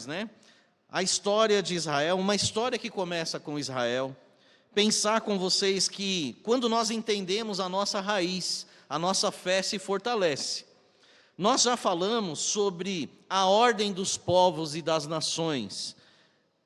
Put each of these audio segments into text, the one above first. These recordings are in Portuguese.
né? A história de Israel, uma história que começa com Israel. Pensar com vocês que quando nós entendemos a nossa raiz, a nossa fé se fortalece. Nós já falamos sobre a ordem dos povos e das nações.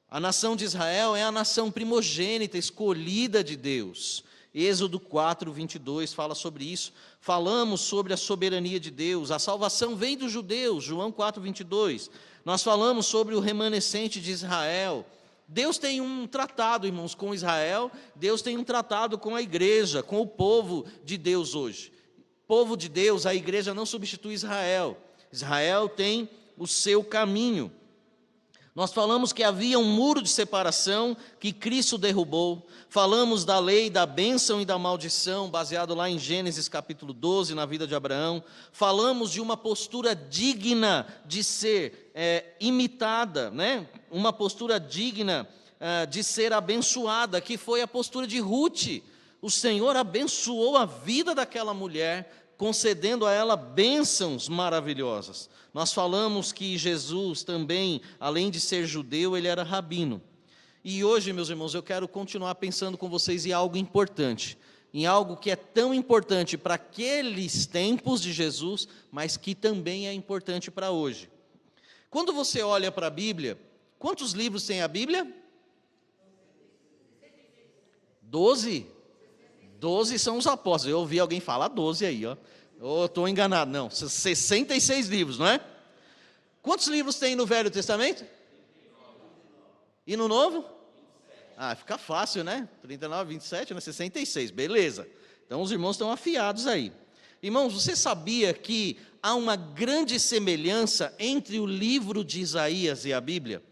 A nação de Israel é a nação primogênita, escolhida de Deus. Êxodo 4, 22 fala sobre isso. Falamos sobre a soberania de Deus. A salvação vem dos judeus, João 4, 22. Nós falamos sobre o remanescente de Israel. Deus tem um tratado, irmãos, com Israel. Deus tem um tratado com a igreja, com o povo de Deus hoje. Povo de Deus, a igreja não substitui Israel. Israel tem o seu caminho. Nós falamos que havia um muro de separação que Cristo derrubou. Falamos da lei, da bênção e da maldição, baseado lá em Gênesis capítulo 12, na vida de Abraão. Falamos de uma postura digna de ser imitada, né? Uma postura digna de ser abençoada, que foi a postura de Ruth. O Senhor abençoou a vida daquela mulher, concedendo a ela bênçãos maravilhosas. Nós falamos que Jesus também, além de ser judeu, ele era rabino. E hoje, meus irmãos, eu quero continuar pensando com vocês em algo importante, em algo que é tão importante para aqueles tempos de Jesus, mas que também é importante para hoje. Quando você olha para a Bíblia, quantos livros tem a Bíblia? 12? 12 são os apóstolos. Eu ouvi alguém falar 12 aí, ó. Eu estou enganado, não. 66 livros, não é? Quantos livros tem no Velho Testamento? E no Novo? Ah, fica fácil, né? 39, 27, né? 66, beleza. Então os irmãos estão afiados aí. Irmãos, você sabia que há uma grande semelhança entre o livro de Isaías e a Bíblia?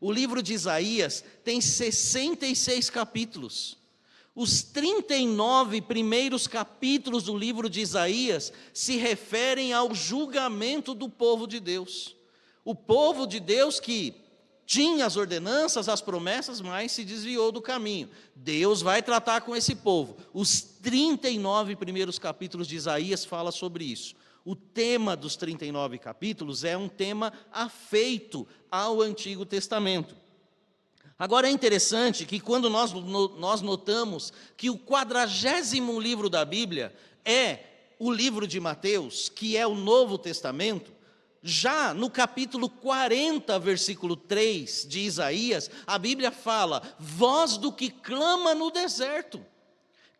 O livro de Isaías tem 66 capítulos. Os 39 primeiros capítulos do livro de Isaías se referem ao julgamento do povo de Deus. O povo de Deus que tinha as ordenanças, as promessas, mas se desviou do caminho. Deus vai tratar com esse povo. Os 39 primeiros capítulos de Isaías falam sobre isso. O tema dos 39 capítulos é um tema afeito ao Antigo Testamento. Agora é interessante que quando nós notamos que o 40º livro da Bíblia é o livro de Mateus, que é o Novo Testamento, já no capítulo 40, versículo 3 de Isaías, a Bíblia fala: voz do que clama no deserto.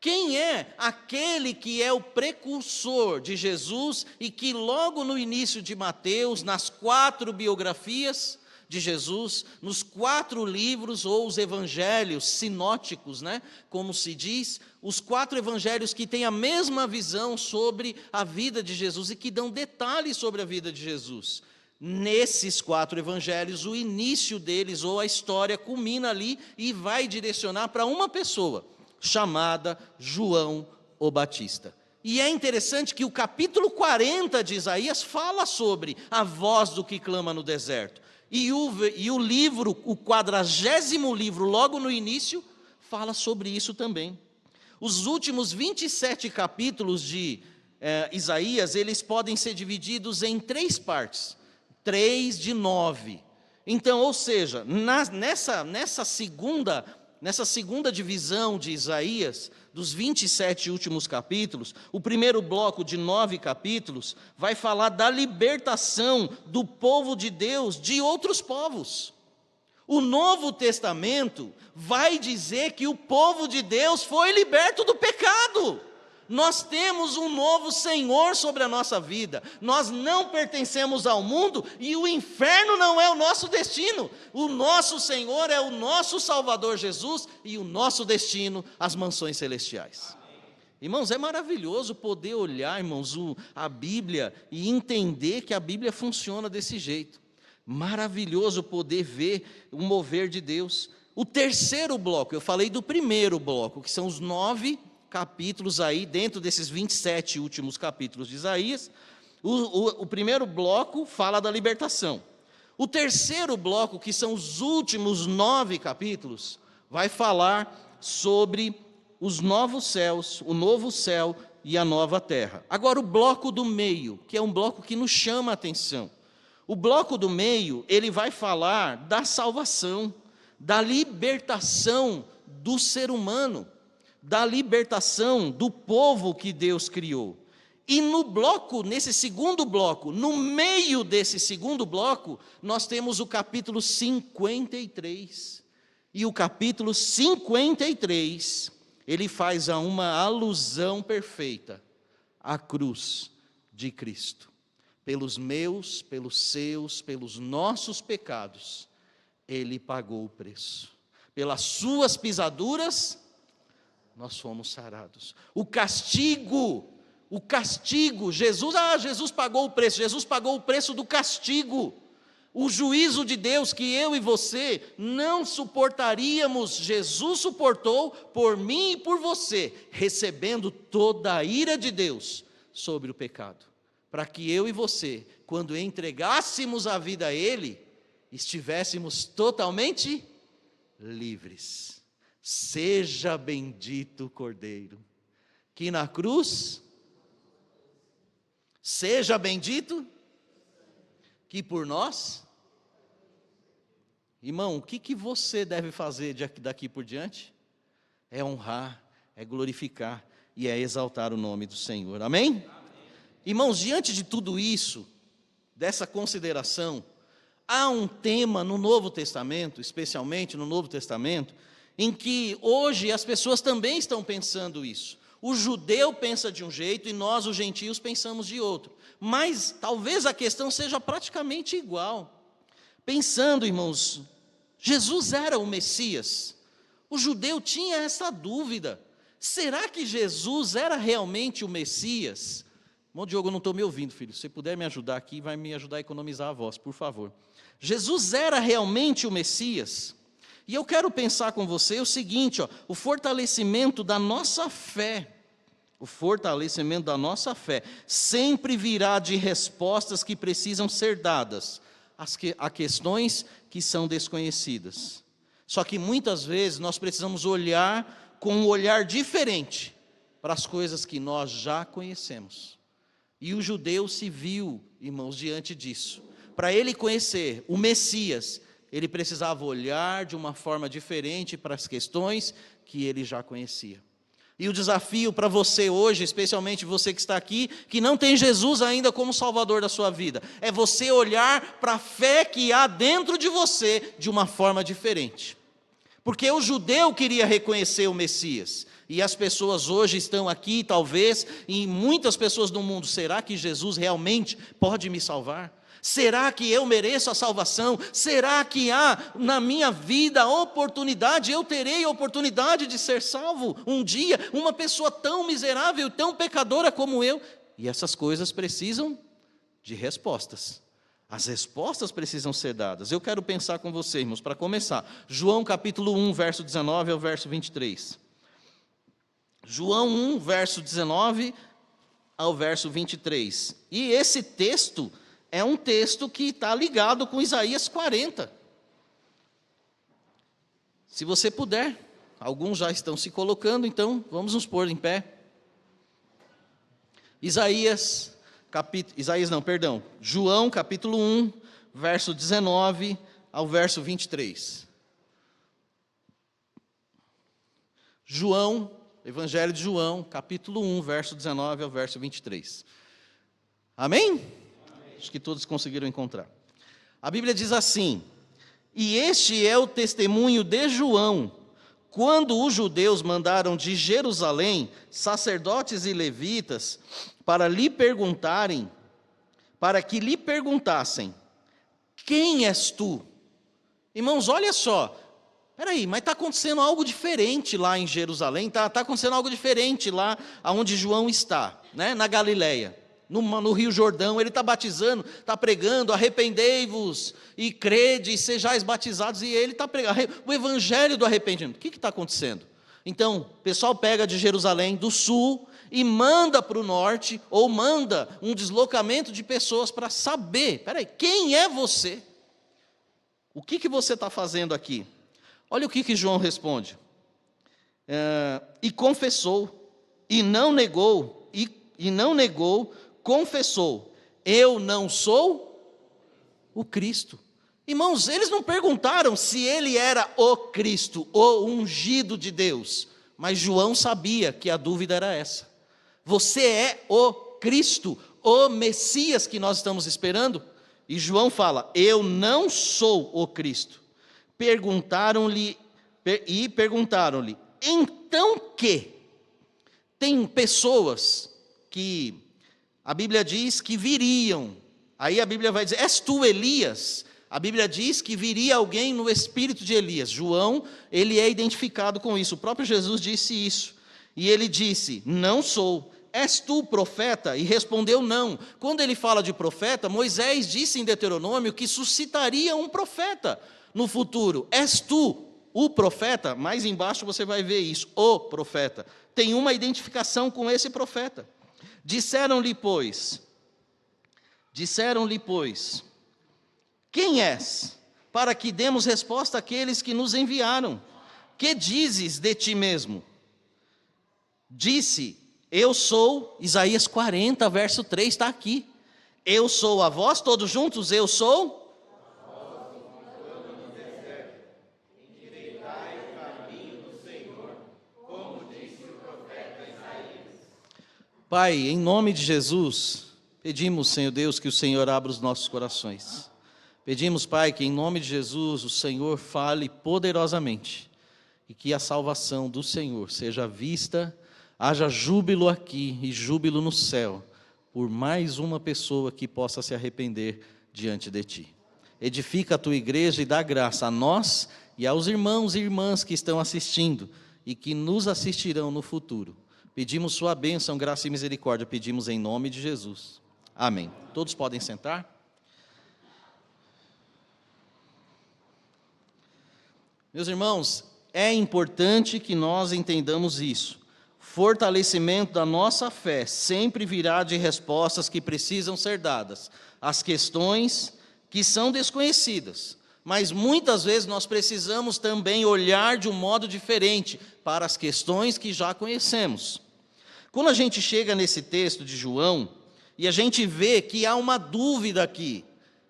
Quem é aquele que é o precursor de Jesus e que logo no início de Mateus, nas 4 biografias de Jesus, nos 4 livros ou os evangelhos sinóticos, né, como se diz, os 4 evangelhos que têm a mesma visão sobre a vida de Jesus e que dão detalhes sobre a vida de Jesus. Nesses 4 evangelhos, o início deles ou a história culmina ali e vai direcionar para uma pessoa, chamada João o Batista. E é interessante que o capítulo 40 de Isaías fala sobre a voz do que clama no deserto. E o livro, o 40º livro, logo no início, fala sobre isso também. Os últimos 27 capítulos de Isaías, eles podem ser divididos em 3 partes. 3 de 9. Então, ou seja, nessa segunda divisão de Isaías, dos 27 últimos capítulos, o primeiro bloco de 9 capítulos vai falar da libertação do povo de Deus de outros povos. O Novo Testamento vai dizer que o povo de Deus foi liberto do pecado. Nós temos um novo Senhor sobre a nossa vida. Nós não pertencemos ao mundo e o inferno não é o nosso destino. O nosso Senhor é o nosso Salvador Jesus e o nosso destino, as mansões celestiais. Irmãos, é maravilhoso poder olhar, irmãos, a Bíblia e entender que a Bíblia funciona desse jeito. Maravilhoso poder ver o mover de Deus. O terceiro bloco, eu falei do primeiro bloco, que são os 9 capítulos aí, dentro desses 27 últimos capítulos de Isaías. O primeiro bloco fala da libertação. O terceiro bloco, que são os últimos 9 capítulos, vai falar sobre os novos céus, o novo céu e a nova terra. Agora o bloco do meio, que é um bloco que nos chama a atenção. O bloco do meio, ele vai falar da salvação, da libertação do ser humano, da libertação do povo que Deus criou. E no bloco, nesse segundo bloco, no meio desse segundo bloco, nós temos o capítulo 53. E o capítulo 53, ele faz uma alusão perfeita à cruz de Cristo. Pelos meus, pelos seus, pelos nossos pecados, ele pagou o preço. Pelas suas pisaduras, nós fomos sarados. O castigo, Jesus pagou o preço, Jesus pagou o preço do castigo. O juízo de Deus que eu e você não suportaríamos, Jesus suportou por mim e por você, recebendo toda a ira de Deus sobre o pecado, para que eu e você, quando entregássemos a vida a Ele, estivéssemos totalmente livres. Seja bendito o Cordeiro, que na cruz, seja bendito, que por nós, irmão, o que você deve fazer daqui por diante? É honrar, é glorificar e é exaltar o nome do Senhor, amém? Irmãos, diante de tudo isso, dessa consideração, há um tema no Novo Testamento, especialmente no Novo Testamento, em que hoje as pessoas também estão pensando isso. O judeu pensa de um jeito e nós, os gentios, pensamos de outro. Mas talvez a questão seja praticamente igual. Pensando, irmãos, Jesus era o Messias. O judeu tinha essa dúvida. Será que Jesus era realmente o Messias? Irmão Diogo, eu não estou me ouvindo, filho. Se você puder me ajudar aqui, vai me ajudar a economizar a voz, por favor. Jesus era realmente o Messias? E eu quero pensar com você o seguinte, o fortalecimento da nossa fé. O fortalecimento da nossa fé sempre virá de respostas que precisam ser dadas a questões que são desconhecidas. Só que muitas vezes nós precisamos olhar com um olhar diferente para as coisas que nós já conhecemos. E o judeu se viu, irmãos, diante disso. Para ele conhecer o Messias, ele precisava olhar de uma forma diferente para as questões que ele já conhecia. E o desafio para você hoje, especialmente você que está aqui, que não tem Jesus ainda como Salvador da sua vida, é você olhar para a fé que há dentro de você de uma forma diferente. Porque o judeu queria reconhecer o Messias, e as pessoas hoje estão aqui, talvez, e muitas pessoas no mundo, será que Jesus realmente pode me salvar? Será que eu mereço a salvação? Será que há na minha vida oportunidade, eu terei a oportunidade de ser salvo um dia? Uma pessoa tão miserável, tão pecadora como eu? E essas coisas precisam de respostas. As respostas precisam ser dadas. Eu quero pensar com você, irmãos, para começar. João capítulo 1, verso 19 ao verso 23. João 1, verso 19 ao verso 23. E esse texto é um texto que está ligado com Isaías 40. Se você puder, alguns já estão se colocando, então vamos nos pôr em pé. João capítulo 1, verso 19 ao verso 23. Evangelho de João, capítulo 1, verso 19 ao verso 23. Amém? Acho que todos conseguiram encontrar. A Bíblia diz assim: e este é o testemunho de João, quando os judeus mandaram de Jerusalém sacerdotes e levitas para que lhe perguntassem, quem és tu? Irmãos, olha só, peraí, mas está acontecendo algo diferente lá em Jerusalém, está acontecendo algo diferente lá onde João está, né, na Galileia. No Rio Jordão, ele está batizando, está pregando, arrependei-vos e crede, e sejais batizados, e ele está pregando o evangelho do arrependimento. O que está acontecendo? Então, o pessoal pega de Jerusalém, do sul, e manda para o norte, ou manda um deslocamento de pessoas para saber, peraí, quem é você? O que você está fazendo aqui? Olha o que João responde. E confessou, e não negou, confessou, eu não sou o Cristo. Irmãos, eles não perguntaram se ele era o Cristo, o ungido de Deus, mas João sabia que a dúvida era essa. Você é o Cristo, o Messias que nós estamos esperando? E João fala: eu não sou o Cristo. Perguntaram-lhe, então que? Tem pessoas que a Bíblia diz que viriam, aí a Bíblia vai dizer: és tu Elias? A Bíblia diz que viria alguém no espírito de Elias. João, ele é identificado com isso, o próprio Jesus disse isso, e ele disse: não sou. És tu profeta? E respondeu: não. Quando ele fala de profeta, Moisés disse em Deuteronômio que suscitaria um profeta no futuro. És tu o profeta? Mais embaixo você vai ver isso, o profeta. Tem uma identificação com esse profeta. Disseram-lhe, pois, quem és? Para que demos resposta àqueles que nos enviaram. Que dizes de ti mesmo? Disse: eu sou, Isaías 40, verso 3, está aqui. Eu sou a vós, todos juntos, eu sou. Pai, em nome de Jesus, pedimos, Senhor Deus, que o Senhor abra os nossos corações. Pedimos, Pai, que em nome de Jesus o Senhor fale poderosamente e que a salvação do Senhor seja vista. Haja júbilo aqui e júbilo no céu, por mais uma pessoa que possa se arrepender diante de Ti. Edifica a Tua igreja e dá graça a nós e aos irmãos e irmãs que estão assistindo e que nos assistirão no futuro. Pedimos Sua bênção, graça e misericórdia, pedimos em nome de Jesus. Amém. Todos podem sentar? Meus irmãos, é importante que nós entendamos isso. Fortalecimento da nossa fé sempre virá de respostas que precisam ser dadas às questões que são desconhecidas, mas muitas vezes nós precisamos também olhar de um modo diferente para as questões que já conhecemos. Quando a gente chega nesse texto de João e a gente vê que há uma dúvida aqui,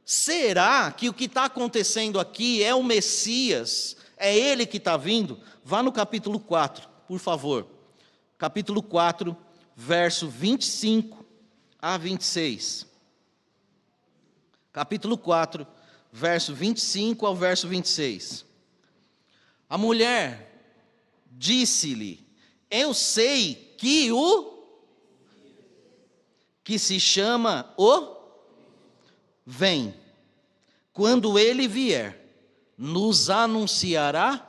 será que o que está acontecendo aqui é o Messias? É ele que está vindo? Vá no capítulo 4, por favor. Capítulo 4, verso 25 a 26. Capítulo 4, verso 25 ao verso 26. A mulher disse-lhe: eu sei que se chama o vem. Quando ele vier, nos anunciará.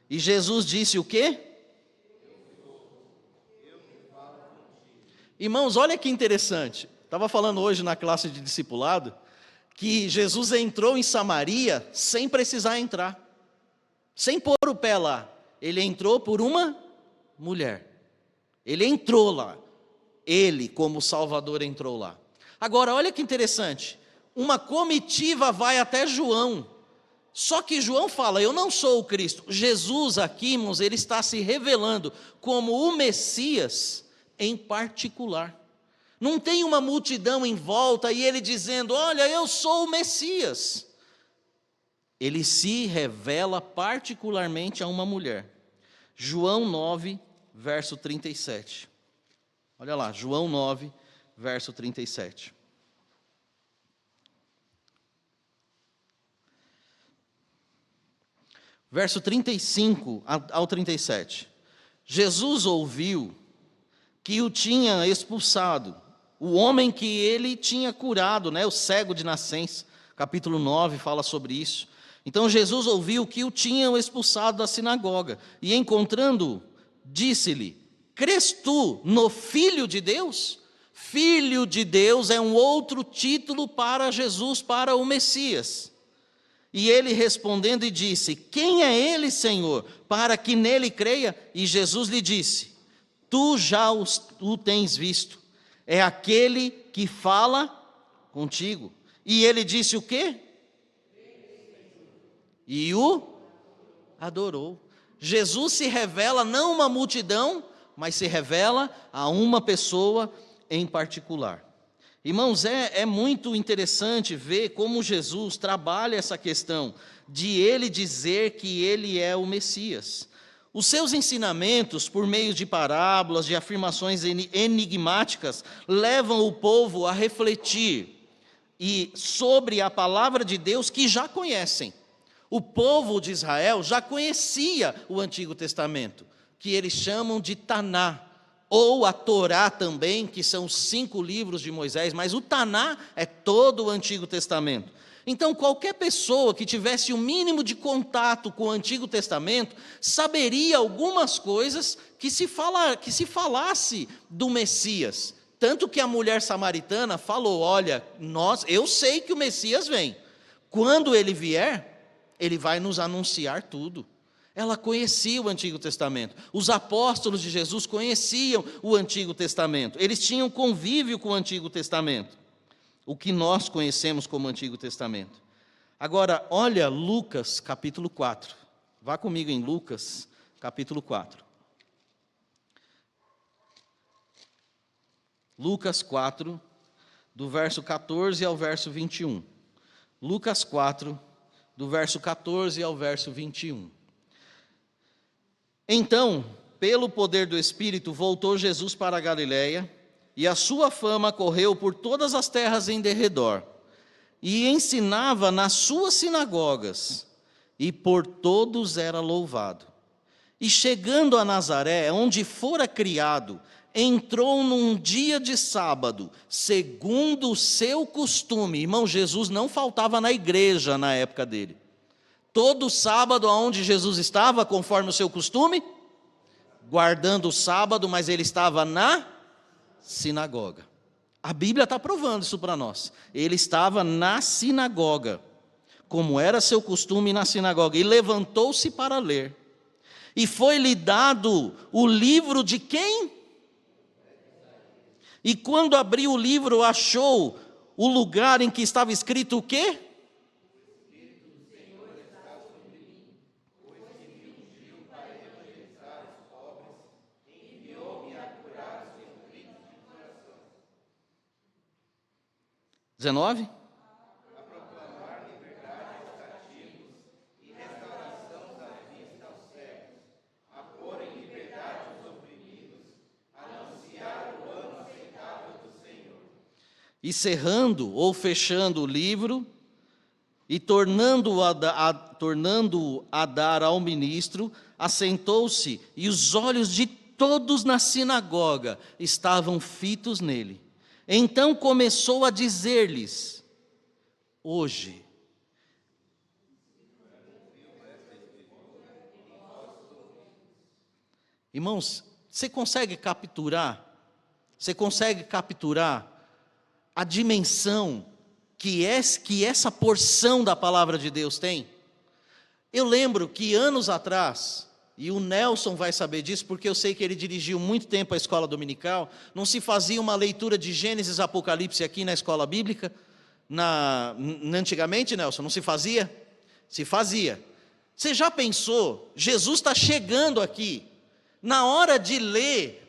E Jesus disse o quê? Irmãos, olha que interessante. Estava falando hoje na classe de discipulado que Jesus entrou em Samaria sem precisar entrar, sem pôr o pé lá. Ele entrou por uma mulher. Ele entrou lá. Ele, como Salvador, entrou lá. Agora, olha que interessante. Uma comitiva vai até João. Só que João fala: eu não sou o Cristo. Jesus aqui, irmãos, ele está se revelando como o Messias em particular. Não tem uma multidão em volta e ele dizendo: olha, eu sou o Messias. Ele se revela particularmente a uma mulher. João 9, verso 37. Olha lá, João 9, verso 37. Verso 35 ao 37. Jesus ouviu que o tinha expulsado, o homem que ele tinha curado, o cego de nascença. Capítulo 9 fala sobre isso. Então Jesus ouviu que o tinham expulsado da sinagoga, e encontrando-o, disse-lhe: crês tu no Filho de Deus? Filho de Deus é um outro título para Jesus, para o Messias. E ele respondendo e disse: quem é ele, Senhor, para que nele creia? E Jesus lhe disse: tu já o tens visto, é aquele que fala contigo. E ele disse o quê? E o adorou. Jesus se revela não a uma multidão, mas se revela a uma pessoa em particular. Irmãos, é muito interessante ver como Jesus trabalha essa questão de ele dizer que ele é o Messias. Os seus ensinamentos, por meio de parábolas, de afirmações enigmáticas, levam o povo a refletir sobre a palavra de Deus que já conhecem. O povo de Israel já conhecia o Antigo Testamento, que eles chamam de Taná, ou a Torá também, que são os 5 livros de Moisés, mas o Taná é todo o Antigo Testamento. Então, qualquer pessoa que tivesse o mínimo de contato com o Antigo Testamento, saberia algumas coisas que se falasse do Messias. Tanto que a mulher samaritana falou, olha, eu sei que o Messias vem. Quando ele vier, ele vai nos anunciar tudo. Ela conhecia o Antigo Testamento. Os apóstolos de Jesus conheciam o Antigo Testamento. Eles tinham convívio com o Antigo Testamento. O que nós conhecemos como Antigo Testamento. Agora, olha Lucas capítulo 4. Vá comigo em Lucas capítulo 4. Lucas 4, do verso 14 ao verso 21. Lucas 4, do verso 14 ao verso 21. Então, pelo poder do Espírito, voltou Jesus para a Galiléia, e a sua fama correu por todas as terras em derredor, e ensinava nas suas sinagogas, e por todos era louvado. E chegando a Nazaré, onde fora criado, entrou num dia de sábado, segundo o seu costume. Irmão, Jesus não faltava na igreja na época dele. Todo sábado, aonde Jesus estava, conforme o seu costume? Guardando o sábado, mas ele estava na sinagoga. A Bíblia está provando isso para nós. Ele estava na sinagoga, como era seu costume na sinagoga, e levantou-se para ler. E foi-lhe dado o livro de quem? E quando abriu o livro, achou o lugar em que estava escrito o quê? XIX? E cerrando ou fechando o livro, e tornando-o a dar ao ministro, assentou-se, e os olhos de todos na sinagoga estavam fitos nele. Então começou a dizer-lhes, hoje. Irmãos, você consegue capturar a dimensão que essa porção da palavra de Deus tem? Eu lembro que anos atrás, e o Nelson vai saber disso, porque eu sei que ele dirigiu muito tempo a escola dominical, não se fazia uma leitura de Gênesis e Apocalipse aqui na escola bíblica, antigamente, Nelson, não se fazia? Se fazia. Você já pensou, Jesus está chegando aqui, na hora de ler,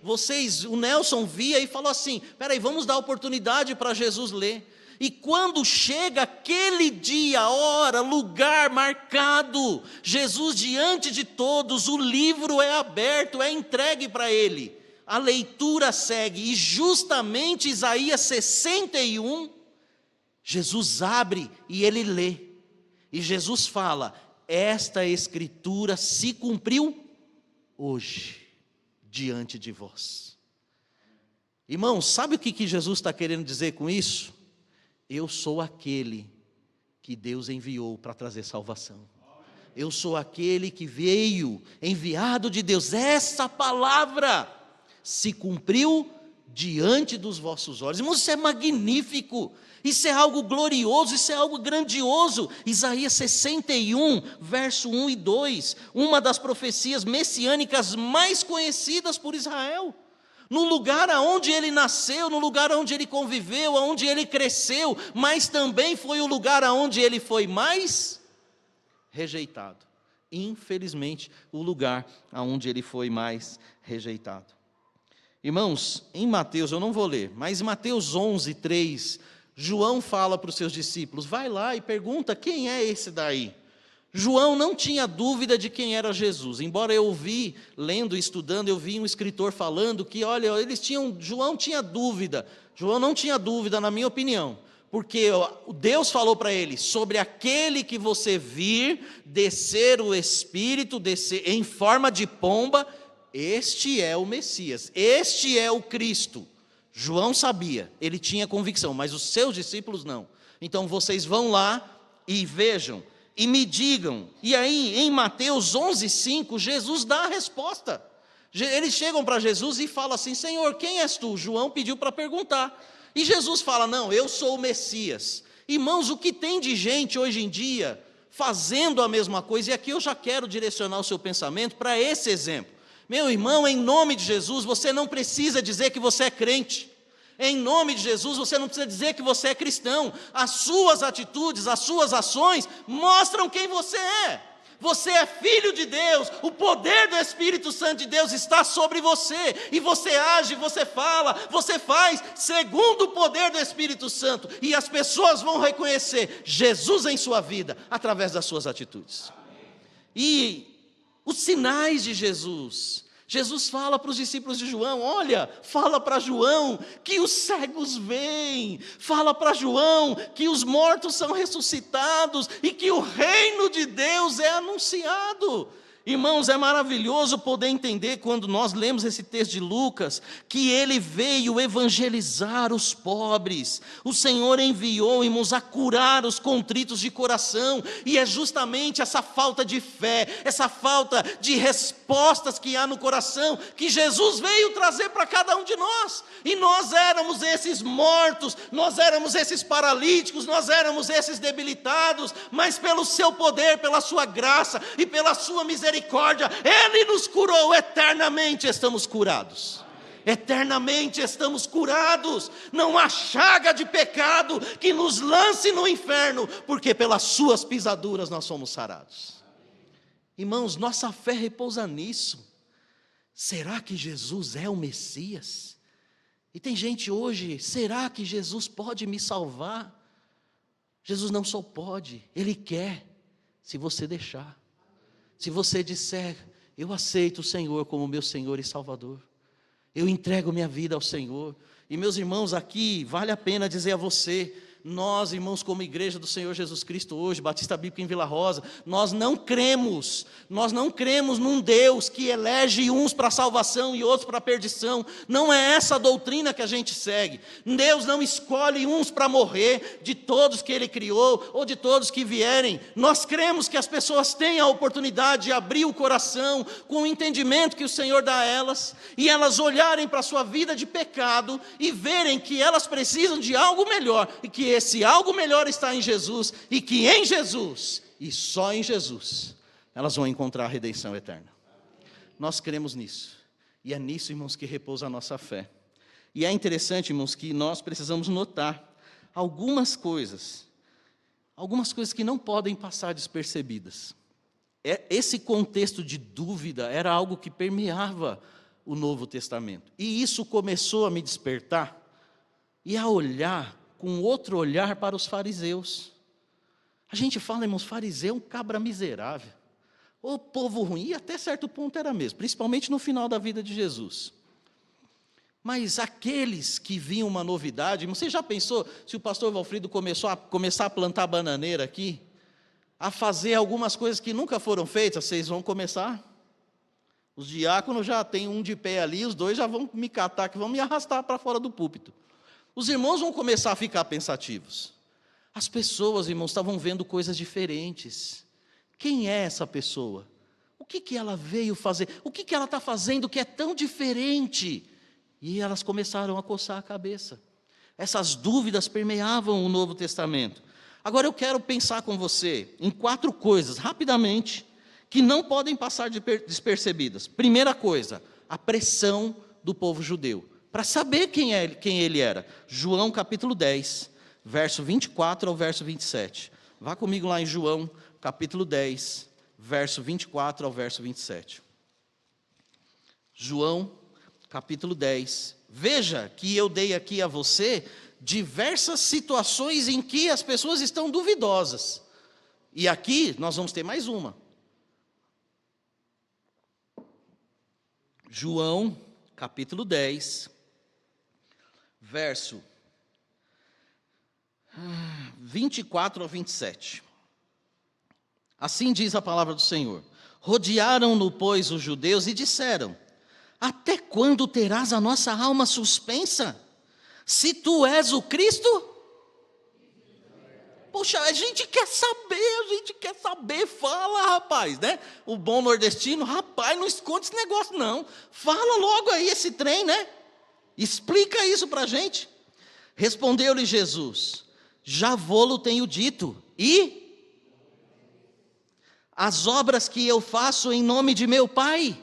o Nelson via e falou assim, peraí, vamos dar oportunidade para Jesus ler. E quando chega aquele dia, hora, lugar marcado, Jesus diante de todos, o livro é aberto, é entregue para ele. A leitura segue, e justamente Isaías 61, Jesus abre e ele lê. E Jesus fala, esta escritura se cumpriu hoje, diante de vós. Irmãos, sabe o que Jesus está querendo dizer com isso? Eu sou aquele que Deus enviou para trazer salvação. Eu sou aquele que veio, enviado de Deus. Essa palavra se cumpriu diante dos vossos olhos. Irmãos, isso é magnífico. Isso é algo glorioso, isso é algo grandioso. Isaías 61, verso 1 e 2, uma das profecias messiânicas mais conhecidas por Israel. No lugar aonde ele nasceu, no lugar onde ele conviveu, aonde ele cresceu, mas também foi o lugar aonde ele foi mais rejeitado. Infelizmente, o lugar aonde ele foi mais rejeitado. Irmãos, em Mateus, eu não vou ler, mas em Mateus 11, 3, João fala para os seus discípulos, vai lá e pergunta quem é esse daí. João não tinha dúvida de quem era Jesus, embora eu vi, lendo e estudando, eu vi um escritor falando que, olha, João tinha dúvida. João não tinha dúvida, na minha opinião, porque Deus falou para ele, sobre aquele que você vir, descer o Espírito, descer em forma de pomba, este é o Messias, este é o Cristo. João sabia, ele tinha convicção, mas os seus discípulos não. Então vocês vão lá e vejam, e me digam. E aí em Mateus 11:5, Jesus dá a resposta. Eles chegam para Jesus e falam assim, Senhor, quem és tu? João pediu para perguntar, e Jesus fala, não, eu sou o Messias. Irmãos, o que tem de gente hoje em dia fazendo a mesma coisa, e aqui eu já quero direcionar o seu pensamento para esse exemplo. Meu irmão, em nome de Jesus, você não precisa dizer que você é crente. Em nome de Jesus, você não precisa dizer que você é cristão. As suas atitudes, as suas ações mostram quem você é. Você é filho de Deus, o poder do Espírito Santo de Deus está sobre você. E você age, você fala, você faz segundo o poder do Espírito Santo. E as pessoas vão reconhecer Jesus em sua vida, através das suas atitudes. E os sinais de Jesus. Jesus fala para os discípulos de João, olha, fala para João que os cegos veem, fala para João que os mortos são ressuscitados e que o reino de Deus é anunciado. Irmãos, é maravilhoso poder entender quando nós lemos esse texto de Lucas, que ele veio evangelizar os pobres. O Senhor enviou, irmãos, a curar os contritos de coração, e é justamente essa falta de fé, essa falta de respostas que há no coração, que Jesus veio trazer para cada um de nós. E nós éramos esses mortos, nós éramos esses paralíticos, nós éramos esses debilitados, mas pelo seu poder, pela sua graça e pela sua misericórdia, Ele nos curou, eternamente estamos curados. Eternamente estamos curados. Não há chaga de pecado que nos lance no inferno, porque pelas suas pisaduras nós somos sarados. Irmãos, nossa fé repousa nisso. Será que Jesus é o Messias? E tem gente hoje, será que Jesus pode me salvar? Jesus não só pode, Ele quer, se você deixar. Se você disser, eu aceito o Senhor como meu Senhor e Salvador, eu entrego minha vida ao Senhor. E meus irmãos, aqui vale a pena dizer a você, nós, irmãos, como igreja do Senhor Jesus Cristo hoje, Batista Bíblica em Vila Rosa, nós não cremos num Deus que elege uns para a salvação e outros para a perdição. Não é essa a doutrina que a gente segue. Deus não escolhe uns para morrer, de todos que Ele criou, ou de todos que vierem. Nós cremos que as pessoas têm a oportunidade de abrir o coração, com o entendimento que o Senhor dá a elas, e elas olharem para a sua vida de pecado, e verem que elas precisam de algo melhor, e que esse algo melhor está em Jesus, e que em Jesus, e só em Jesus, elas vão encontrar a redenção eterna. Nós cremos nisso, e é nisso, irmãos, que repousa a nossa fé. E é interessante, irmãos, que nós precisamos notar algumas coisas que não podem passar despercebidas. Esse contexto de dúvida era algo que permeava o Novo Testamento, e isso começou a me despertar, e a olhar com outro olhar para os fariseus. A gente fala, irmãos, fariseu é um cabra miserável, o povo ruim, e até certo ponto era mesmo, principalmente no final da vida de Jesus. Mas aqueles que viam uma novidade, você já pensou se o pastor Valfrido começar a plantar bananeira aqui, a fazer algumas coisas que nunca foram feitas, vocês vão começar? Os diáconos já tem um de pé ali, os dois já vão me catar, que vão me arrastar para fora do púlpito. Os irmãos vão começar a ficar pensativos. As pessoas, irmãos, estavam vendo coisas diferentes. Quem é essa pessoa? O que ela veio fazer? O que ela está fazendo que é tão diferente? E elas começaram a coçar a cabeça. Essas dúvidas permeavam o Novo Testamento. Agora eu quero pensar com você em 4 coisas, rapidamente, que não podem passar despercebidas. Primeira coisa, a pressão do povo judeu, para saber quem ele era. João capítulo 10, verso 24 ao verso 27. Vá comigo lá em João capítulo 10, verso 24 ao verso 27. João capítulo 10. Veja que eu dei aqui a você diversas situações em que as pessoas estão duvidosas. E aqui nós vamos ter mais uma. João, capítulo 10, verso 24 a 27. Assim diz a palavra do Senhor. Rodearam-no, pois, os judeus e disseram: até quando terás a nossa alma suspensa? Se tu és o Cristo? Poxa, a gente quer saber, fala, rapaz, né? O bom nordestino, rapaz, não esconde esse negócio, não. Fala logo aí esse trem, né? Explica isso pra gente. Respondeu-lhe Jesus: já vô-lo tenho dito, e as obras que eu faço em nome de meu Pai,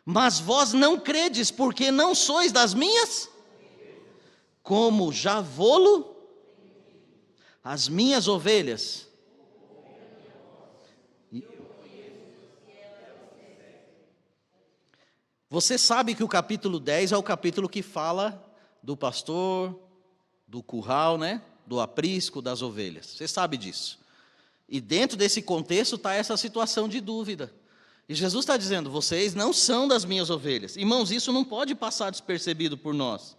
mas vós não credes, porque não sois das minhas, como já vô-lo, as minhas ovelhas. Você sabe que o capítulo 10 é o capítulo que fala do pastor, do curral, né? Do aprisco, das ovelhas. Você sabe disso. E dentro desse contexto está essa situação de dúvida. E Jesus está dizendo: vocês não são das minhas ovelhas. Irmãos, isso não pode passar despercebido por nós.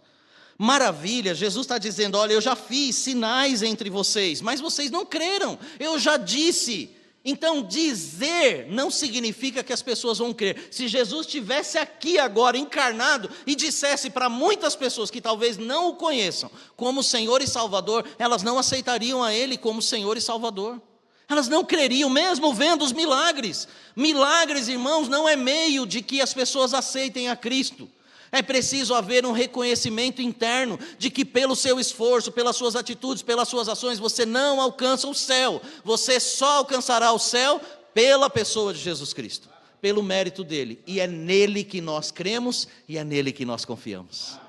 Maravilha, Jesus está dizendo: olha, eu já fiz sinais entre vocês, mas vocês não creram. Eu já disse. Então, dizer não significa que as pessoas vão crer. Se Jesus estivesse aqui agora, encarnado, e dissesse para muitas pessoas que talvez não o conheçam como Senhor e Salvador, elas não aceitariam a Ele como Senhor e Salvador. Elas não creriam, mesmo vendo os milagres. Milagres, irmãos, não é meio de que as pessoas aceitem a Cristo. É preciso haver um reconhecimento interno de que pelo seu esforço, pelas suas atitudes, pelas suas ações, você não alcança o céu. Você só alcançará o céu pela pessoa de Jesus Cristo, pelo mérito dele. E é nele que nós cremos e é nele que nós confiamos.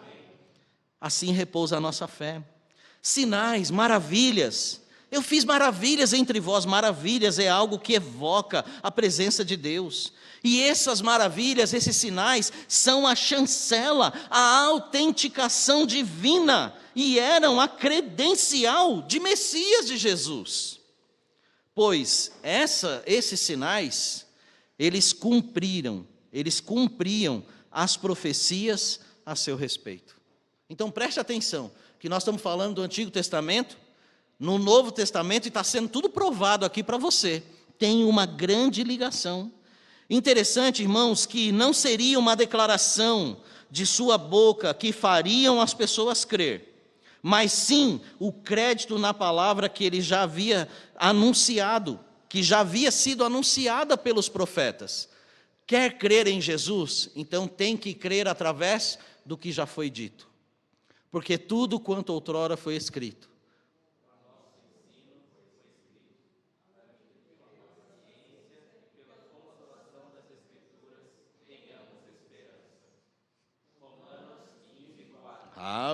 Assim repousa a nossa fé. Sinais, maravilhas. Eu fiz maravilhas entre vós. Maravilhas é algo que evoca a presença de Deus. E essas maravilhas, esses sinais, são a chancela, a autenticação divina, e eram a credencial de Messias de Jesus. Pois esses sinais, eles cumpriam as profecias a seu respeito. Então preste atenção, que nós estamos falando do Antigo Testamento, no Novo Testamento, e está sendo tudo provado aqui para você. Tem uma grande ligação. Interessante, irmãos, que não seria uma declaração de sua boca que fariam as pessoas crer, mas sim o crédito na palavra que ele já havia anunciado, que já havia sido anunciada pelos profetas. Quer crer em Jesus? Então tem que crer através do que já foi dito, porque tudo quanto outrora foi escrito.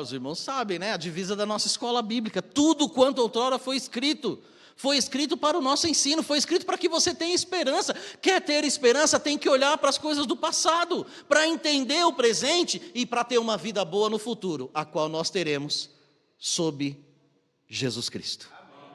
Os irmãos sabem, né? A divisa da nossa escola bíblica. Tudo quanto outrora foi escrito para o nosso ensino, foi escrito para que você tenha esperança. Quer ter esperança, tem que olhar para as coisas do passado, para entender o presente e para ter uma vida boa no futuro, a qual nós teremos sob Jesus Cristo.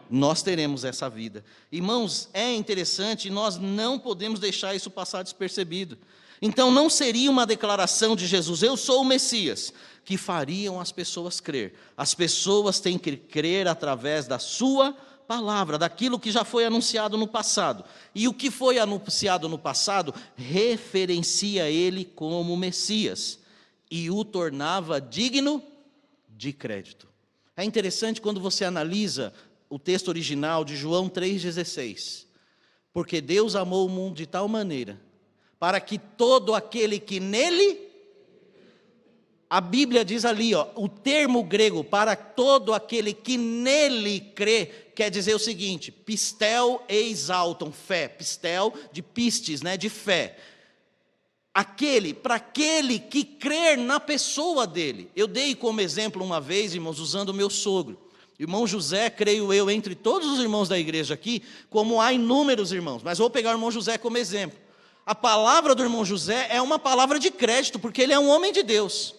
Nós teremos essa vida. Irmãos, é interessante, nós não podemos deixar isso passar despercebido. Então não seria uma declaração de Jesus: eu sou o Messias, que fariam as pessoas crer. As pessoas têm que crer através da sua palavra, daquilo que já foi anunciado no passado. E o que foi anunciado no passado referencia ele como Messias e o tornava digno de crédito. É interessante quando você analisa o texto original de João 3,16. Porque Deus amou o mundo de tal maneira, para que todo aquele que nele... A Bíblia diz ali, o termo grego para todo aquele que nele crê, quer dizer o seguinte: pistel eis auton, fé, pistel de pistes, né, de fé. Para aquele que crer na pessoa dele. Eu dei como exemplo uma vez, irmãos, usando o meu sogro. Irmão José, creio eu, entre todos os irmãos da igreja aqui, como há inúmeros irmãos, mas vou pegar o irmão José como exemplo. A palavra do irmão José é uma palavra de crédito, porque ele é um homem de Deus.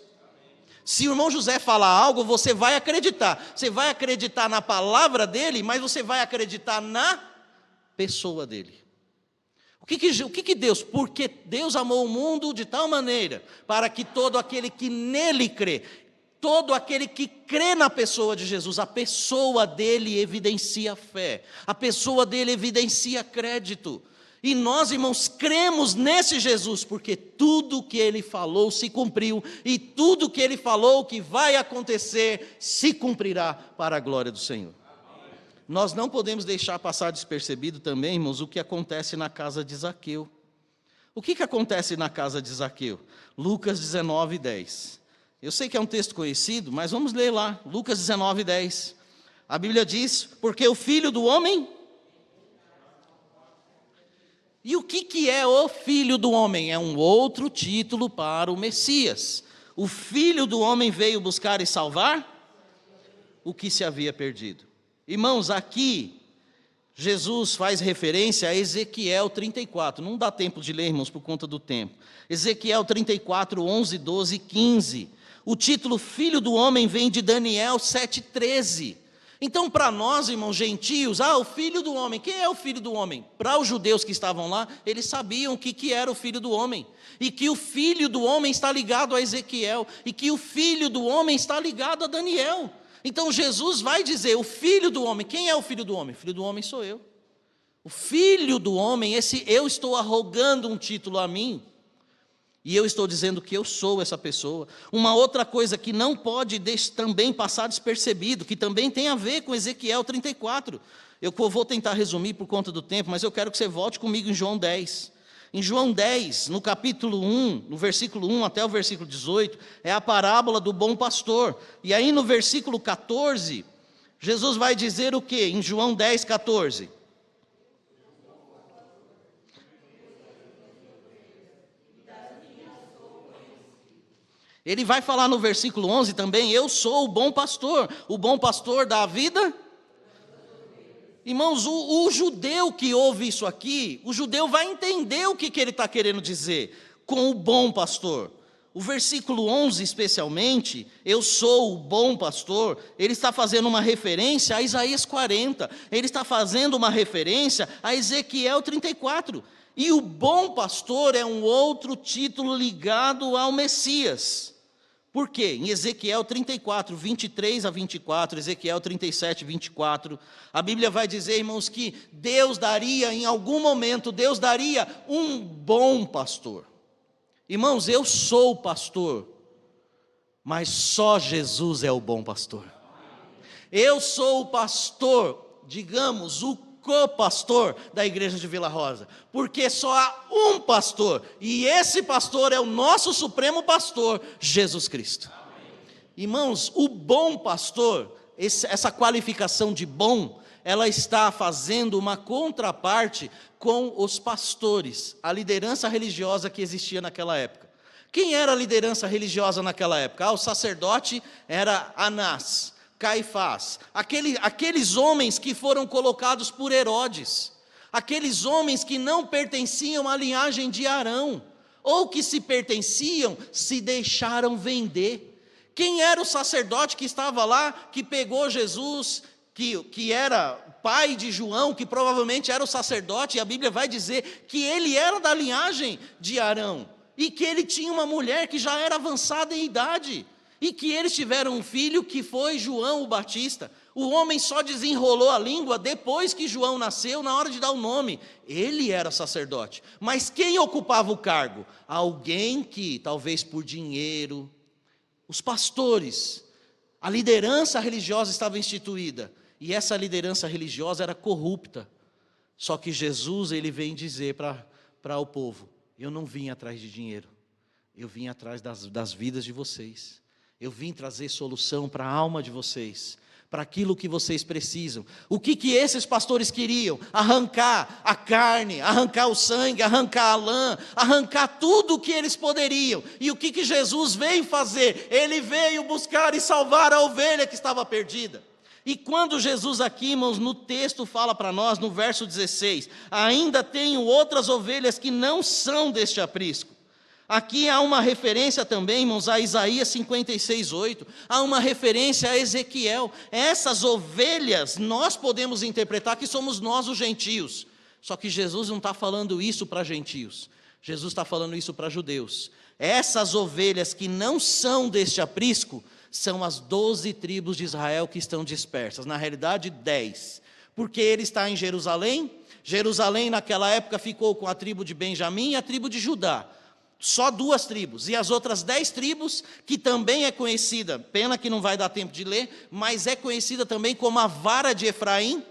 Se o irmão José falar algo, você vai acreditar. Você vai acreditar na palavra dele, mas você vai acreditar na pessoa dele. O que Deus? Porque Deus amou o mundo de tal maneira, para que todo aquele que nele crê, todo aquele que crê na pessoa de Jesus, a pessoa dele evidencia fé, a pessoa dele evidencia crédito. E nós, irmãos, cremos nesse Jesus, porque tudo que ele falou se cumpriu, e tudo que ele falou que vai acontecer se cumprirá para a glória do Senhor. Nós não podemos deixar passar despercebido também, irmãos, o que acontece na casa de Zaqueu. O que acontece na casa de Zaqueu? Lucas 19, 10. Eu sei que é um texto conhecido, mas vamos ler lá, Lucas 19, 10. A Bíblia diz, porque o Filho do Homem... E o que é o Filho do Homem? É um outro título para o Messias. O Filho do Homem veio buscar e salvar o que se havia perdido. Irmãos, aqui Jesus faz referência a Ezequiel 34. Não dá tempo de ler, irmãos, por conta do tempo. Ezequiel 34, 11, 12, 15. O título Filho do Homem vem de Daniel 7, 13. Então, para nós, irmãos gentios, o Filho do Homem, quem é o Filho do Homem? Para os judeus que estavam lá, eles sabiam o que era o Filho do Homem, e que o Filho do Homem está ligado a Ezequiel, e que o Filho do Homem está ligado a Daniel. Então, Jesus vai dizer, o Filho do Homem, quem é o Filho do Homem? O Filho do Homem sou eu. O Filho do Homem, eu estou arrogando um título a mim, e eu estou dizendo que eu sou essa pessoa. Uma outra coisa que não pode também passar despercebido, que também tem a ver com Ezequiel 34. Eu vou tentar resumir por conta do tempo, mas eu quero que você volte comigo em João 10. Em João 10, no capítulo 1, no versículo 1 até o versículo 18, é a parábola do bom pastor. E aí no versículo 14, Jesus vai dizer o quê? Em João 10, 14. Ele vai falar no versículo 11 também, eu sou o bom pastor dá a vida. Irmãos, o judeu que ouve isso aqui, o judeu vai entender o que ele está querendo dizer com o bom pastor. O versículo 11 especialmente, eu sou o bom pastor, ele está fazendo uma referência a Isaías 40, ele está fazendo uma referência a Ezequiel 34. E o bom pastor é um outro título ligado ao Messias. Por quê? Em Ezequiel 34, 23 a 24, Ezequiel 37, 24, a Bíblia vai dizer, irmãos, que Deus daria, em algum momento, Deus daria um bom pastor. Irmãos, eu sou o pastor, mas só Jesus é o bom pastor. Eu sou o pastor, digamos, o co-pastor da igreja de Vila Rosa, porque só há um pastor, e esse pastor é o nosso supremo pastor, Jesus Cristo. Amém. Irmãos, o bom pastor, essa qualificação de bom, ela está fazendo uma contraparte com os pastores, a liderança religiosa que existia naquela época. Quem era a liderança religiosa naquela época? O sacerdote era Anás, Caifás, aqueles homens que foram colocados por Herodes, aqueles homens que não pertenciam à linhagem de Arão, ou que se pertenciam, se deixaram vender. Quem era o sacerdote que estava lá, que pegou Jesus, que era pai de João, que provavelmente era o sacerdote, e a Bíblia vai dizer que ele era da linhagem de Arão, e que ele tinha uma mulher que já era avançada em idade, e que eles tiveram um filho que foi João o Batista. O homem só desenrolou a língua depois que João nasceu, na hora de dar o nome. Ele era sacerdote. Mas quem ocupava o cargo? Alguém que, talvez por dinheiro, os pastores, a liderança religiosa estava instituída. E essa liderança religiosa era corrupta. Só que Jesus, ele vem dizer para o povo, eu não vim atrás de dinheiro, eu vim atrás das vidas de vocês. Eu vim trazer solução para a alma de vocês, para aquilo que vocês precisam. O que esses pastores queriam? Arrancar a carne, arrancar o sangue, arrancar a lã, arrancar tudo o que eles poderiam. E o que Jesus veio fazer? Ele veio buscar e salvar a ovelha que estava perdida. E quando Jesus aqui, irmãos, no texto fala para nós, no verso 16, ainda tenho outras ovelhas que não são deste aprisco. Aqui há uma referência também, irmãos, a Isaías 56:8, há uma referência a Ezequiel. Essas ovelhas, nós podemos interpretar que somos nós os gentios. Só que Jesus não está falando isso para gentios, Jesus está falando isso para judeus. Essas ovelhas que não são deste aprisco, são as 12 tribos de Israel que estão dispersas, na realidade 10, porque ele está em Jerusalém. Jerusalém naquela época ficou com a tribo de Benjamim e a tribo de Judá, só 2 tribos, e as outras 10 tribos, que também é conhecida, pena que não vai dar tempo de ler, mas é conhecida também como a vara de Efraim,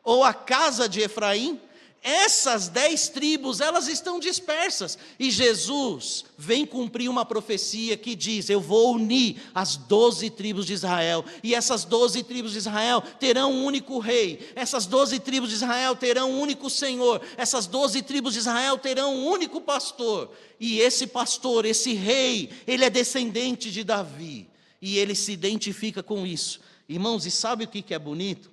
ou a casa de Efraim. Essas 10 tribos, elas estão dispersas, e Jesus vem cumprir uma profecia que diz: eu vou unir as 12 tribos de Israel, e essas 12 tribos de Israel terão um único rei, essas 12 tribos de Israel terão um único Senhor, essas 12 tribos de Israel terão um único pastor, e esse pastor, esse rei, ele é descendente de Davi, e ele se identifica com isso. Irmãos, e sabe o que é bonito?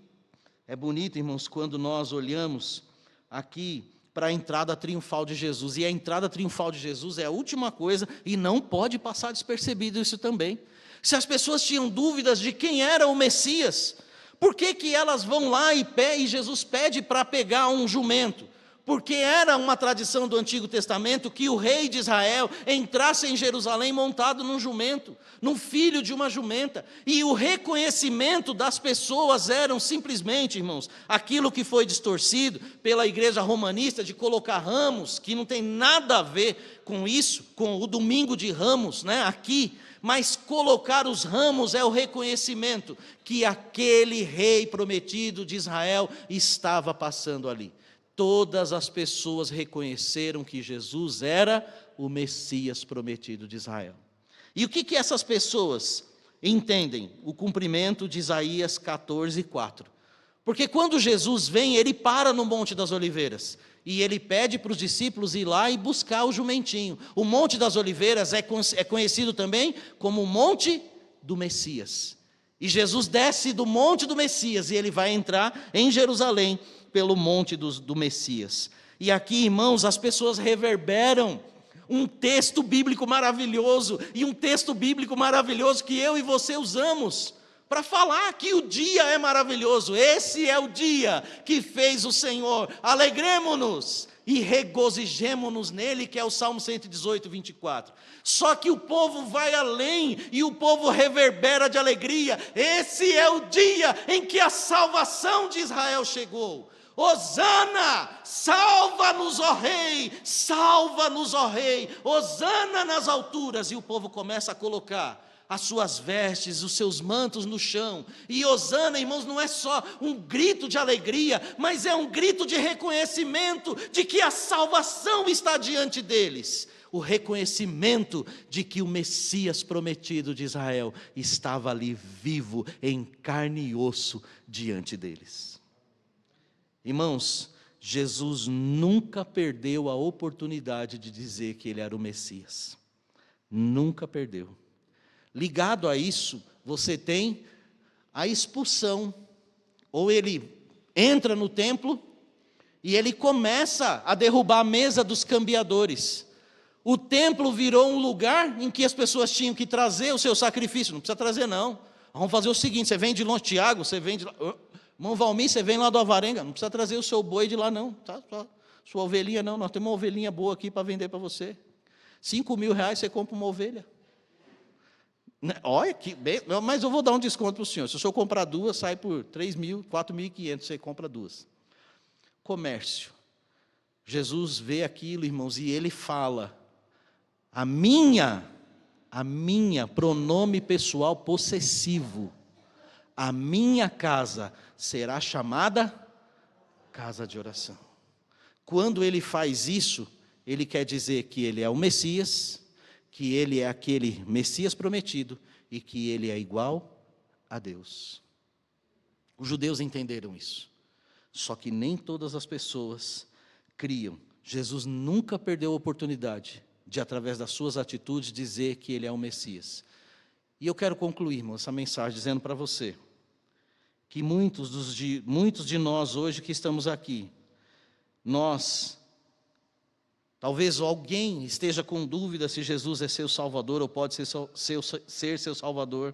É bonito, irmãos, quando nós olhamos aqui para a entrada triunfal de Jesus, e a entrada triunfal de Jesus é a última coisa, e não pode passar despercebido isso também. Se as pessoas tinham dúvidas de quem era o Messias, por que elas vão lá e Jesus pede para pegar um jumento? Porque era uma tradição do Antigo Testamento que o rei de Israel entrasse em Jerusalém montado num jumento, num filho de uma jumenta, e o reconhecimento das pessoas eram simplesmente, irmãos, aquilo que foi distorcido pela igreja romanista de colocar ramos, que não tem nada a ver com isso, com o domingo de Ramos, né, aqui, mas colocar os ramos é o reconhecimento que aquele rei prometido de Israel estava passando ali. Todas as pessoas reconheceram que Jesus era o Messias prometido de Israel. E o que essas pessoas entendem? O cumprimento de Isaías 14:4. Porque quando Jesus vem, ele para no Monte das Oliveiras, e ele pede para os discípulos ir lá e buscar o jumentinho. O Monte das Oliveiras é conhecido também como o Monte do Messias. E Jesus desce do Monte do Messias, e ele vai entrar em Jerusalém pelo Monte do Messias. E aqui, irmãos, as pessoas reverberam um texto bíblico maravilhoso, e um texto bíblico maravilhoso que eu e você usamos para falar que o dia é maravilhoso. Esse é o dia que fez o Senhor, alegremo-nos e regozijemo-nos nele, que é o Salmo 118:24. Só que o povo vai além, e o povo reverbera de alegria. Esse é o dia em que a salvação de Israel chegou. Hosana, salva-nos, ó Rei, salva-nos, ó Rei, Hosana nas alturas. E o povo começa a colocar as suas vestes, os seus mantos no chão. E Hosana, irmãos, não é só um grito de alegria, mas é um grito de reconhecimento de que a salvação está diante deles. O reconhecimento de que o Messias prometido de Israel estava ali vivo, em carne e osso, diante deles. Irmãos, Jesus nunca perdeu a oportunidade de dizer que ele era o Messias. Nunca perdeu. Ligado a isso, você tem a expulsão. Ou ele entra no templo e ele começa a derrubar a mesa dos cambiadores. O templo virou um lugar em que as pessoas tinham que trazer o seu sacrifício. Não precisa trazer, não. Vamos fazer o seguinte: você vem de longe, Tiago, você vem de lá. Irmão Valmir, você vem lá do Alvarenga, não precisa trazer o seu boi de lá não, tá? Sua ovelhinha não, nós temos uma ovelhinha boa aqui para vender para você. 5 mil reais você compra uma ovelha. Olha, que bem, mas eu vou dar um desconto para o senhor. Se o senhor comprar 2, sai por 3 mil, 4.500, você compra 2. Comércio. Jesus vê aquilo, irmãos, e ele fala: a minha, pronome pessoal possessivo, a minha casa será chamada casa de oração. Quando ele faz isso, ele quer dizer que ele é o Messias, que ele é aquele Messias prometido e que ele é igual a Deus. Os judeus entenderam isso, só que nem todas as pessoas criam. Jesus nunca perdeu a oportunidade de, através das suas atitudes, dizer que ele é o Messias. E eu quero concluir, irmão, essa mensagem dizendo para você que muitos de nós hoje que estamos aqui, talvez alguém esteja com dúvida se Jesus é seu Salvador ou pode ser seu Salvador.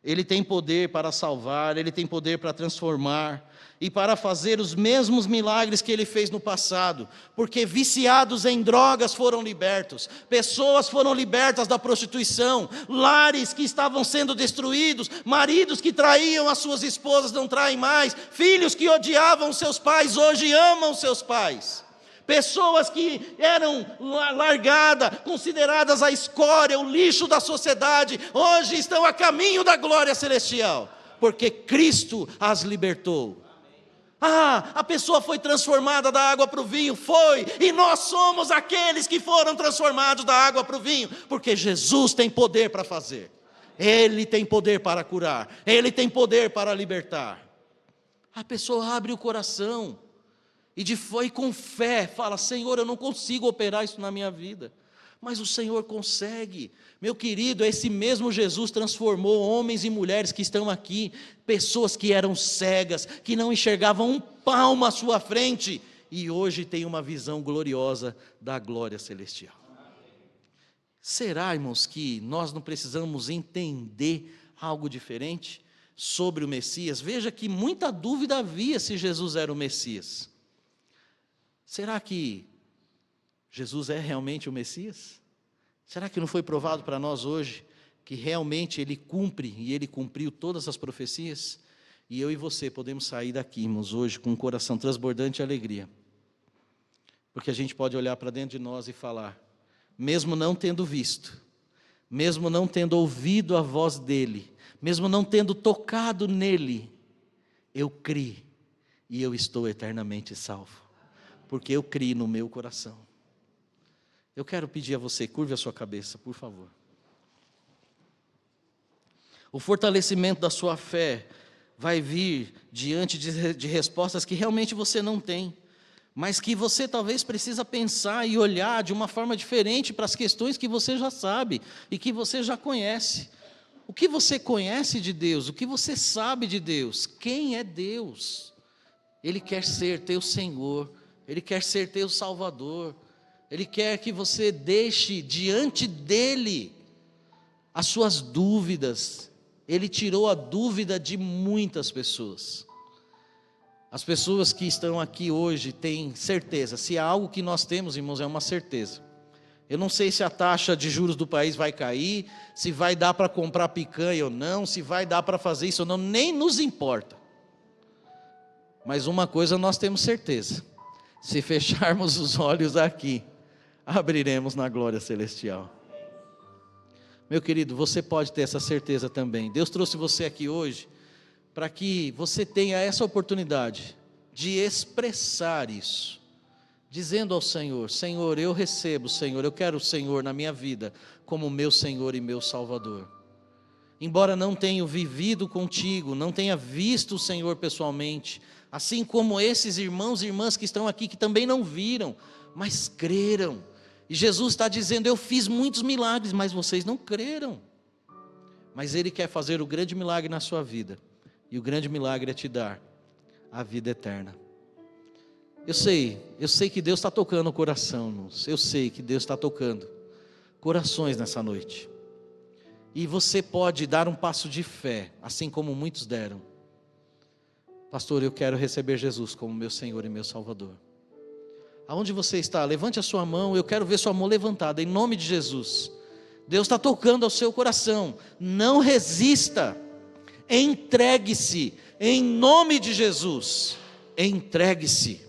Ele tem poder para salvar, Ele tem poder para transformar e para fazer os mesmos milagres que Ele fez no passado, porque viciados em drogas foram libertos, pessoas foram libertas da prostituição, lares que estavam sendo destruídos, maridos que traíam as suas esposas não traem mais, filhos que odiavam seus pais hoje amam seus pais. Pessoas que eram largadas, consideradas a escória, o lixo da sociedade, hoje estão a caminho da glória celestial, porque Cristo as libertou. A pessoa foi transformada da água para o vinho, foi, e nós somos aqueles que foram transformados da água para o vinho, porque Jesus tem poder para fazer, Ele tem poder para curar, Ele tem poder para libertar. A pessoa abre o coração, e com fé fala: Senhor, eu não consigo operar isso na minha vida, mas o Senhor consegue. Meu querido, esse mesmo Jesus transformou homens e mulheres que estão aqui, pessoas que eram cegas, que não enxergavam um palmo à sua frente, e hoje tem uma visão gloriosa da glória celestial. Será, irmãos, que nós não precisamos entender algo diferente sobre o Messias? Veja que muita dúvida havia se Jesus era o Messias. Será que Jesus é realmente o Messias? Será que não foi provado para nós hoje que realmente Ele cumpre e Ele cumpriu todas as profecias? E eu e você podemos sair daqui, irmãos, hoje com um coração transbordante de alegria, porque a gente pode olhar para dentro de nós e falar: mesmo não tendo visto, mesmo não tendo ouvido a voz dEle, mesmo não tendo tocado nele, eu criei e eu estou eternamente salvo, porque eu criei no meu coração. Eu quero pedir a você, curve a sua cabeça, por favor. O fortalecimento da sua fé vai vir diante de respostas que realmente você não tem, mas que você talvez precisa pensar e olhar de uma forma diferente para as questões que você já sabe e que você já conhece. O que você conhece de Deus? O que você sabe de Deus? Quem é Deus? Ele quer ser teu Senhor, Ele quer ser teu Salvador, Ele quer que você deixe diante dEle as suas dúvidas. Ele tirou a dúvida de muitas pessoas. As pessoas que estão aqui hoje têm certeza. Se há algo que nós temos, irmãos, é uma certeza. Eu não sei se a taxa de juros do país vai cair, se vai dar para comprar picanha ou não, se vai dar para fazer isso ou não, nem nos importa. Mas uma coisa nós temos certeza: se fecharmos os olhos aqui, abriremos na glória celestial. Meu querido, você pode ter essa certeza também. Deus trouxe você aqui hoje para que você tenha essa oportunidade de expressar isso, dizendo ao Senhor: Senhor, eu recebo, Senhor, eu quero o Senhor na minha vida como meu Senhor e meu Salvador. Embora não tenha vivido contigo, não tenha visto o Senhor pessoalmente, assim como esses irmãos e irmãs que estão aqui, que também não viram, mas creram. E Jesus está dizendo: eu fiz muitos milagres, mas vocês não creram. Mas Ele quer fazer o grande milagre na sua vida, e o grande milagre é te dar a vida eterna. Eu sei que Deus está tocando o coração, irmãos. Eu sei que Deus está tocando corações nessa noite. E você pode dar um passo de fé, assim como muitos deram. Pastor, eu quero receber Jesus como meu Senhor e meu Salvador. Aonde você está? Levante a sua mão, eu quero ver sua mão levantada, em nome de Jesus. Deus está tocando ao seu coração. Não resista, entregue-se, em nome de Jesus. Entregue-se,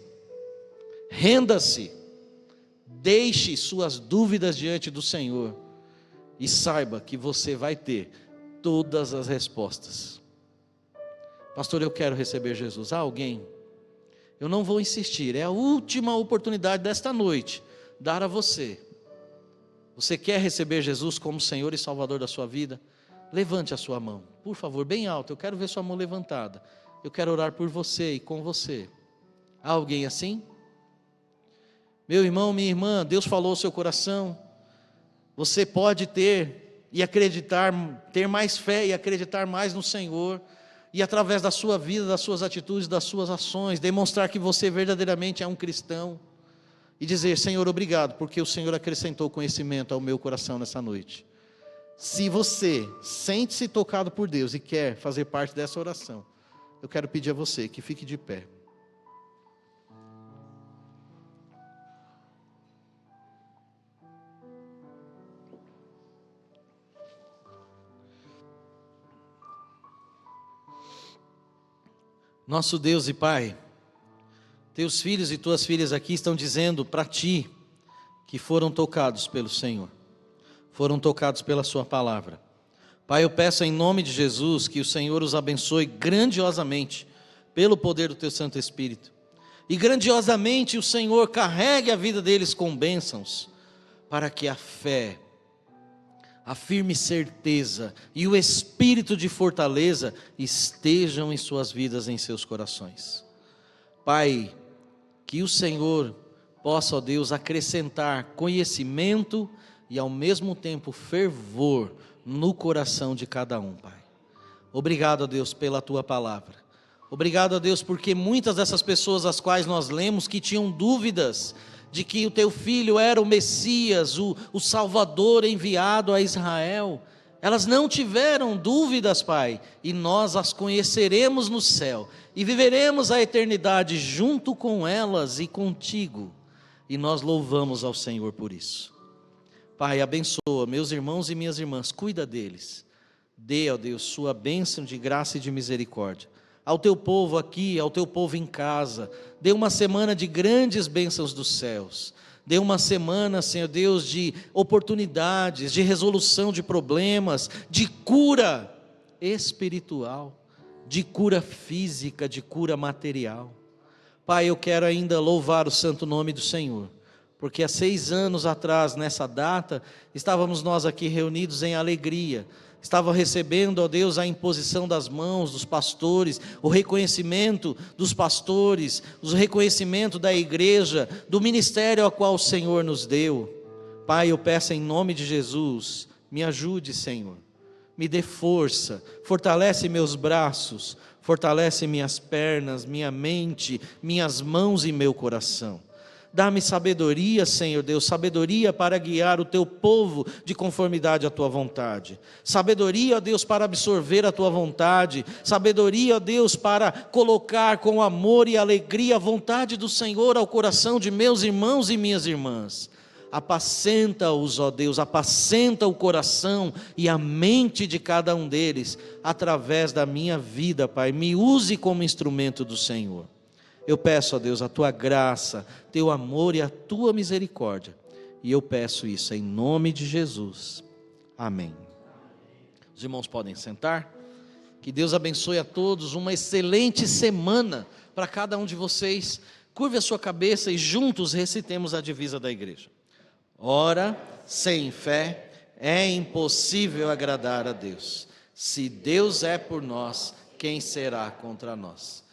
renda-se, deixe suas dúvidas diante do Senhor, e saiba que você vai ter todas as respostas. Pastor, eu quero receber Jesus. Há alguém? Eu não vou insistir, é a última oportunidade desta noite, dar a você. Você quer receber Jesus como Senhor e Salvador da sua vida? Levante a sua mão, por favor, bem alto. Eu quero ver sua mão levantada. Eu quero orar por você e com você. Há alguém assim? Meu irmão, minha irmã, Deus falou ao seu coração. Você pode ter e acreditar, ter mais fé e acreditar mais no Senhor. e através da sua vida, das suas atitudes, das suas ações, demonstrar que você verdadeiramente é um cristão, e dizer: Senhor, obrigado, porque o Senhor acrescentou conhecimento ao meu coração nessa noite. Se você sente-se tocado por Deus e quer fazer parte dessa oração, eu quero pedir a você que fique de pé. Nosso Deus e Pai, teus filhos e tuas filhas aqui estão dizendo para ti que foram tocados pelo Senhor, foram tocados pela sua palavra. Pai, eu peço em nome de Jesus que o Senhor os abençoe grandiosamente pelo poder do teu Santo Espírito, e grandiosamente o Senhor carregue a vida deles com bênçãos, para que a fé, a firme certeza e o espírito de fortaleza estejam em suas vidas, em seus corações. Pai, que o Senhor possa, ó Deus, acrescentar conhecimento e ao mesmo tempo fervor no coração de cada um, Pai. Obrigado, ó Deus, pela tua palavra. Obrigado, ó Deus, porque muitas dessas pessoas as quais nós lemos, que tinham dúvidas de que o teu filho era o Messias, o Salvador enviado a Israel, elas não tiveram dúvidas, Pai, e nós as conheceremos no céu, e viveremos a eternidade junto com elas e contigo, e nós louvamos ao Senhor por isso. Pai, abençoa meus irmãos e minhas irmãs, cuida deles, dê, ó Deus, sua bênção de graça e de misericórdia ao teu povo aqui, ao teu povo em casa. Dê uma semana de grandes bênçãos dos céus. Dê uma semana, Senhor Deus, de oportunidades, de resolução de problemas, de cura espiritual, de cura física, de cura material. Pai, eu quero ainda louvar o santo nome do Senhor, porque há 6 anos atrás, nessa data, estávamos nós aqui reunidos em alegria, estava recebendo, ó Deus, a imposição das mãos dos pastores, o reconhecimento dos pastores, o reconhecimento da igreja, do ministério ao qual o Senhor nos deu. Pai, eu peço em nome de Jesus, me ajude, Senhor, me dê força, fortalece meus braços, fortalece minhas pernas, minha mente, minhas mãos e meu coração. Dá-me sabedoria, Senhor Deus, sabedoria para guiar o teu povo de conformidade à tua vontade. Sabedoria, ó Deus, para absorver a tua vontade. Sabedoria, ó Deus, para colocar com amor e alegria a vontade do Senhor ao coração de meus irmãos e minhas irmãs. Apacenta-os, ó Deus, apacenta o coração e a mente de cada um deles, através da minha vida, Pai. Me use como instrumento do Senhor. Eu peço, ó Deus, a tua graça, teu amor e a tua misericórdia. E eu peço isso em nome de Jesus. Amém. Os irmãos podem sentar. Que Deus abençoe a todos. Uma excelente semana para cada um de vocês. Curve a sua cabeça e juntos recitemos a divisa da igreja. Ora, sem fé é impossível agradar a Deus. Se Deus é por nós, quem será contra nós?